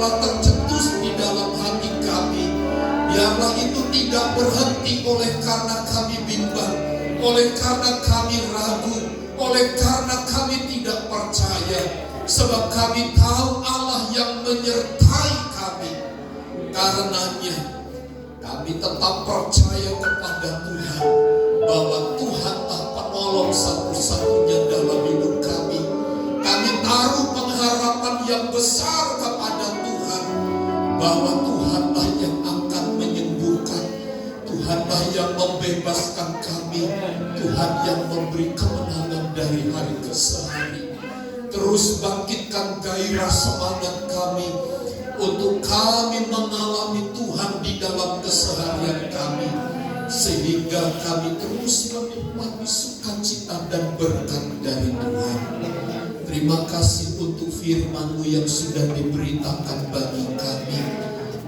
telah tercetus di dalam hati kami, biarlah itu tidak berhenti oleh karena kami bimbang, oleh karena kami ragu, oleh karena kami tidak percaya, sebab kami tahu Allah yang menyertai kami. Karenanya kami tetap percaya kepada Tuhan, bahwa Tuhanlah penolong satu-satunya dalam hidup kami. Kami taruh pengharapan yang besar kepada Tuhan, bahwa Tuhanlah yang akan menyembuhkan, Tuhanlah yang membebaskan kami, Tuhan yang memberi kemenangan dari hari ke hari. Terus bangkitkan gairah semangat kami untuk kami mengalami Tuhan di dalam keseharian kami, sehingga kami terus menikmati sukacita dan berkat dari Tuhan. Terima kasih untuk firman-Mu yang sudah diberitakan bagi kami.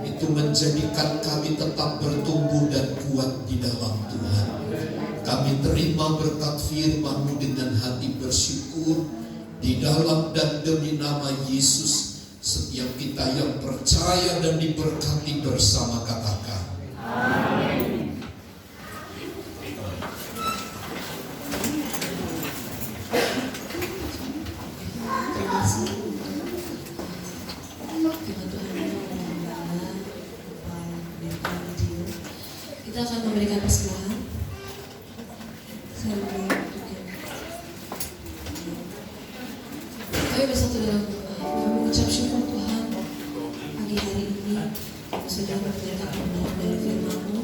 Itu menjadikan kami tetap bertumbuh dan kuat di dalam Tuhan. Kami terima berkat firman-Mu dengan hati bersyukur. Di dalam dan demi nama Yesus, setiap kita yang percaya dan diberkati bersama katakan amin. Terima kasih firman Tuhan yang membanggakan Bapak Dio. Kita akan memberikan persembahan. Kami bersatu dalam doa. Kami mengucap syukur Tuhan pagi hari ini kami sudah memberikan kebenaran dari firman-Mu.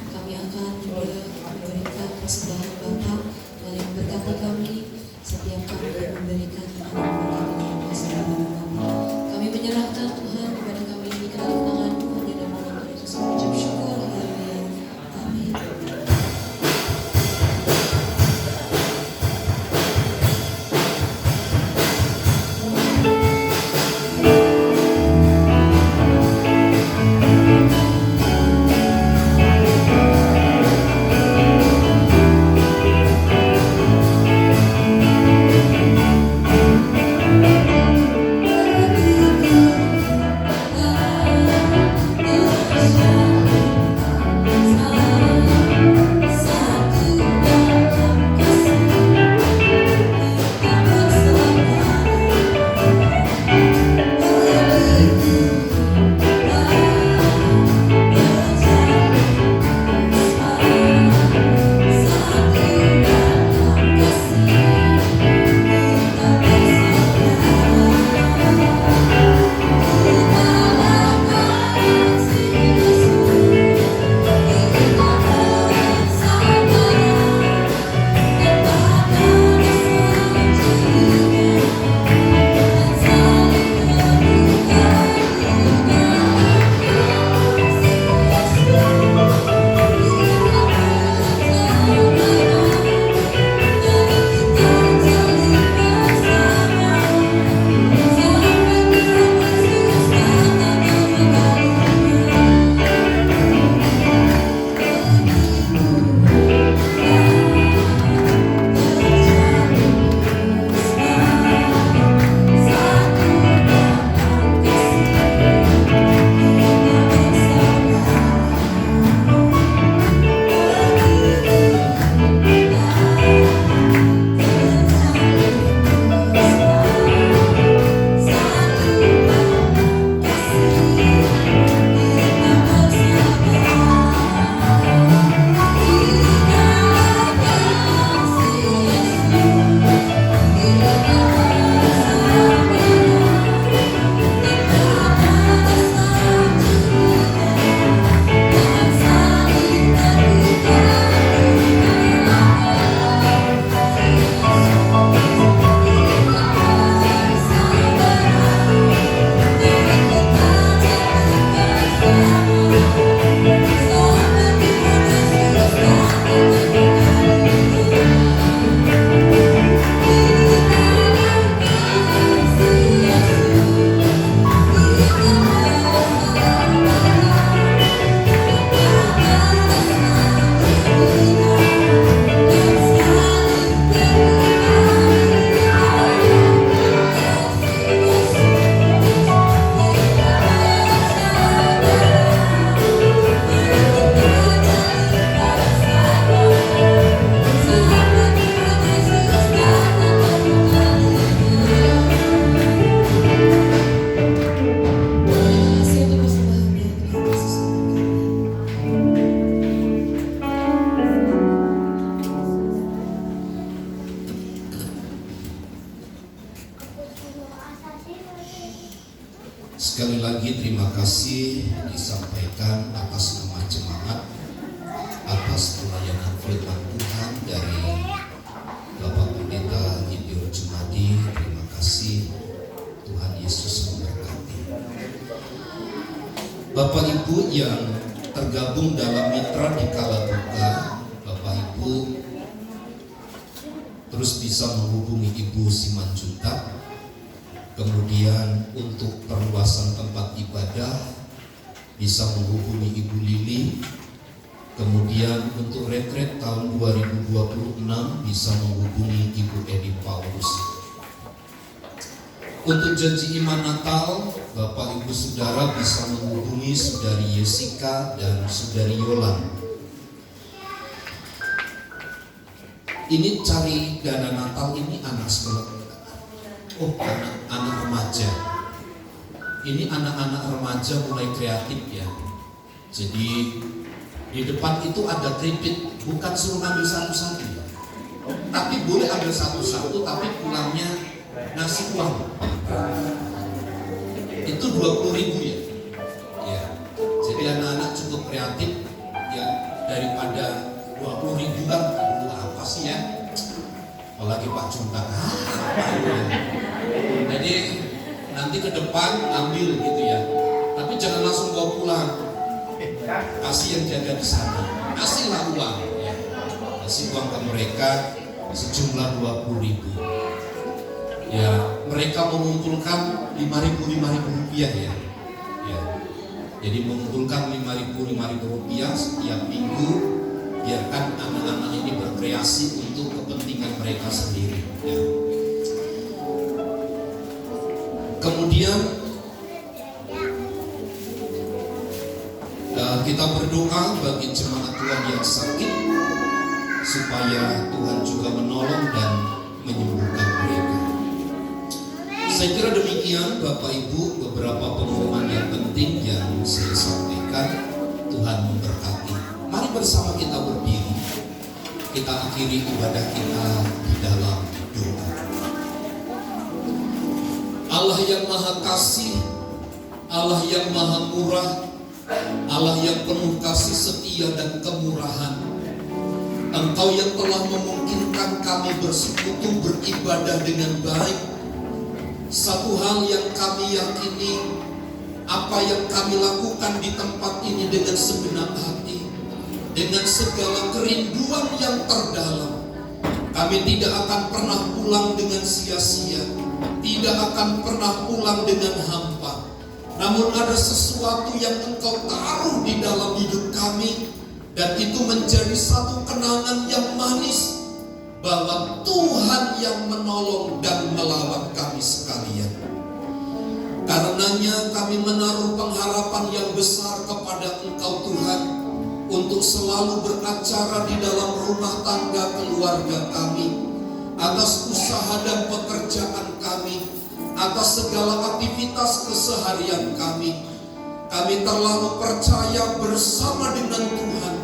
Kami akan juga memberikan persembahan Bapa. Tuhan yang memberkati kami setiap kami memberikan persembahan Bapa. Kami menyerahkan Tuhan kepada kami ini ke dalam tangan-Mu. Di dalam nama Yesus kami mengucap syukur. Haleluya. Amin. sampaikan atas nama jemaat, atas pelayanan firman Tuhan dari Bapak Pendeta Gideon Jumadi. Terima kasih, Tuhan Yesus memberkati. Bapak Ibu yang tergabung dalam mitra di kala duka, Bapak Ibu terus bisa menghubungi Ibu Simanjuntak. Kemudian untuk perluasan tempat ibadah bisa menghubungi Ibu Lili. Kemudian untuk retret tahun 2026 bisa menghubungi Ibu Edi Paulus. Untuk janji iman Natal, Bapak Ibu Saudara bisa menghubungi Saudari Jessica dan Saudari Yolan. Ini cari dana Natal ini anak sekolah. Oh, anak remaja. Ini anak-anak remaja mulai kreatif ya. Jadi di depan itu ada keripik, bukan suruh ambil satu-satu ya. Tapi boleh ambil satu-satu, tapi pulangnya nasi uang. Itu 20.000 ya. Ya. Jadi anak-anak cukup kreatif ya, daripada 20.000 kan aduh apa sih ya. Apalagi Pak Juntak. Jadi nanti ke depan ambil gitu ya. Tapi jangan langsung bawa pulang. Kasih yang jaga di sana. Kasihlah uang ya. Kasih uang ke mereka sejumlah 20.000. Ya, mereka mengumpulkan 5.000 rupiah ya. Ya. Jadi mengumpulkan 5.000 rupiah setiap minggu. Biarkan anak-anak ini berkreasi untuk kepentingan mereka sendiri ya. Kemudian kita berdoa bagi jemaat Tuhan yang sakit supaya Tuhan juga menolong dan menyembuhkan mereka. Saya kira demikian Bapak Ibu, beberapa pengumuman yang penting yang saya sampaikan. Tuhan memberkati. Mari bersama kita berdiri. Kita akhiri ibadah kita di dalam doa. Allah yang Maha Kasih, Allah yang Maha Murah, Allah yang penuh kasih setia dan kemurahan. Engkau yang telah memungkinkan kami bersekutu beribadah dengan baik. Satu hal yang kami yakini, apa yang kami lakukan di tempat ini dengan segenap hati, dengan segala kerinduan yang terdalam, kami tidak akan pernah pulang dengan sia-sia, tidak akan pernah pulang dengan hampa. Namun ada sesuatu yang Engkau taruh di dalam hidup kami, dan itu menjadi satu kenangan yang manis bahwa Tuhan yang menolong dan melawat kami sekalian. Karenanya kami menaruh pengharapan yang besar kepada Engkau Tuhan, untuk selalu beracara di dalam rumah tangga keluarga kami, atas usaha dan pekerjaan kami, atas segala aktivitas keseharian kami. Kami terlalu percaya bersama dengan Tuhan,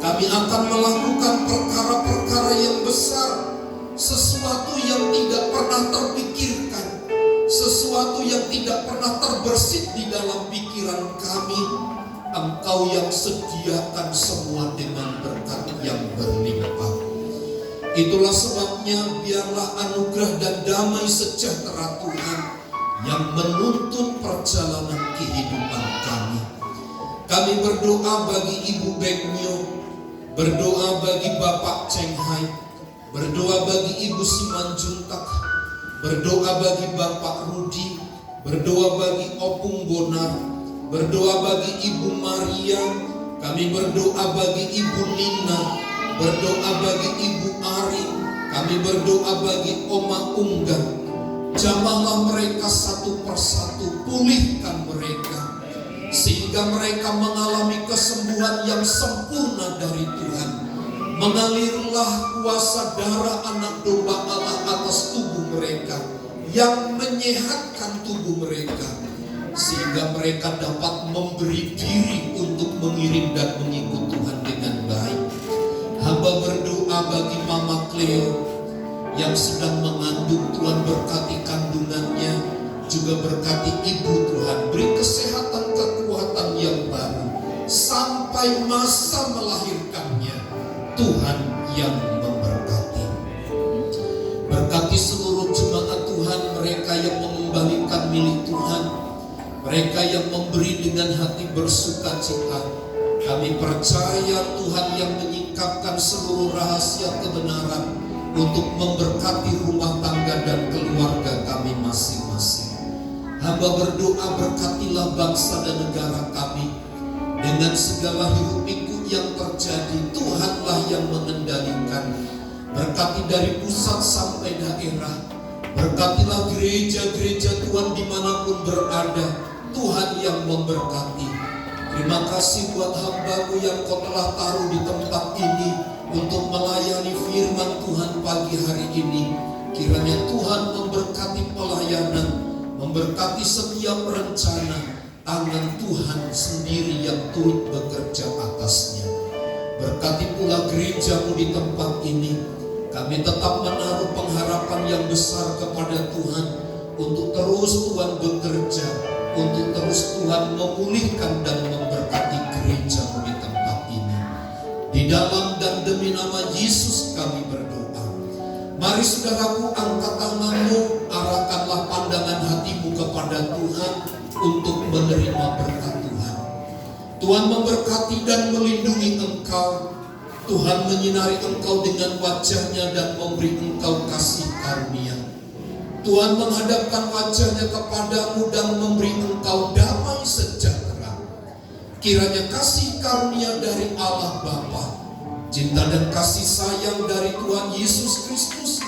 kami akan melakukan perkara-perkara yang besar, sesuatu yang tidak pernah terpikirkan, sesuatu yang tidak pernah terbersit di dalam pikiran kami. Engkau yang sediakan semua dengan berkat yang berlimpah. Itulah sebabnya biarlah anugerah dan damai sejahtera Tuhan yang menuntun perjalanan kehidupan kami. Kami berdoa bagi Ibu Beknyo, berdoa bagi Bapak Cheng Hai, berdoa bagi Ibu Simanjuntak, berdoa bagi Bapak Rudi, berdoa bagi Opung Bonar, berdoa bagi Ibu Maria, kami berdoa bagi Ibu Nina, berdoa bagi Ibu Ari, kami berdoa bagi Oma Unggan. Jamahlah mereka satu persatu, pulihkan mereka, sehingga mereka mengalami kesembuhan yang sempurna dari Tuhan. Mengalirlah kuasa darah anak domba Allah atas tubuh mereka, yang menyehatkan tubuh mereka, sehingga mereka dapat memberi diri untuk mengirim dan mengikut Tuhan dengan baik. Hamba berdoa bagi Mama Cleo yang sedang mengandung. Tuhan berkati kandungannya, juga berkati ibu Tuhan, beri kesehatan, kekuatan yang baru. sampai masa melahirkannya. Tuhan yang memberkati. Berkati seluruh jemaat Tuhan, mereka yang mengembalikan milik Tuhan, mereka yang memberi dengan hati bersukacita. Kami percaya Tuhan yang menyingkapkan seluruh rahasia kebenaran untuk memberkati rumah tangga dan keluarga kami masing-masing. Hamba berdoa, berkatilah bangsa dan negara kami. Dengan segala hiruk pikuk yang terjadi, Tuhanlah yang mengendalikan. Berkati dari pusat sampai daerah. Berkatilah gereja-gereja Tuhan dimanapun berada. Tuhan yang memberkati. Terima kasih buat hamba-Mu yang Kau telah taruh di tempat ini untuk melayani firman Tuhan pagi hari ini. Kiranya Tuhan memberkati pelayanan, memberkati setiap rencana. Tangan Tuhan sendiri yang turut bekerja atasnya. Berkati pula gereja-Mu di tempat ini. Kami tetap menaruh pengharapan yang besar kepada Tuhan untuk terus Tuhan bekerja, untuk terus Tuhan memulihkan dan memberkati gereja-Mu di tempat ini. Di dalam dan demi nama Yesus kami berdoa. Mari saudaraku, angkat tanganmu, arahkanlah pandangan hatimu kepada Tuhan untuk menerima berkat Tuhan. Tuhan memberkati dan melindungi engkau. Tuhan menyinari engkau dengan wajah-Nya dan memberi engkau kasih karunia. Tuhan menghadapkan wajah-Nya kepadamu dan memberi engkau damai sejahtera. Kiranya kasih karunia dari Allah Bapa, cinta dan kasih sayang dari Tuhan Yesus Kristus,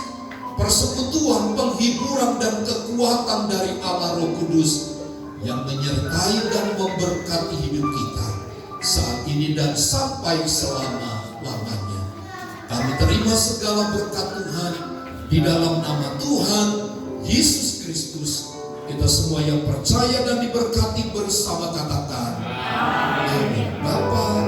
persekutuan, penghiburan dan kekuatan dari Allah Roh Kudus yang menyertai dan memberkati hidup kita saat ini dan sampai selama-lamanya. Kami terima segala berkat Tuhan di dalam nama Tuhan Yesus Kristus. Kita semua yang percaya dan diberkati bersama katakan amin. Bapa,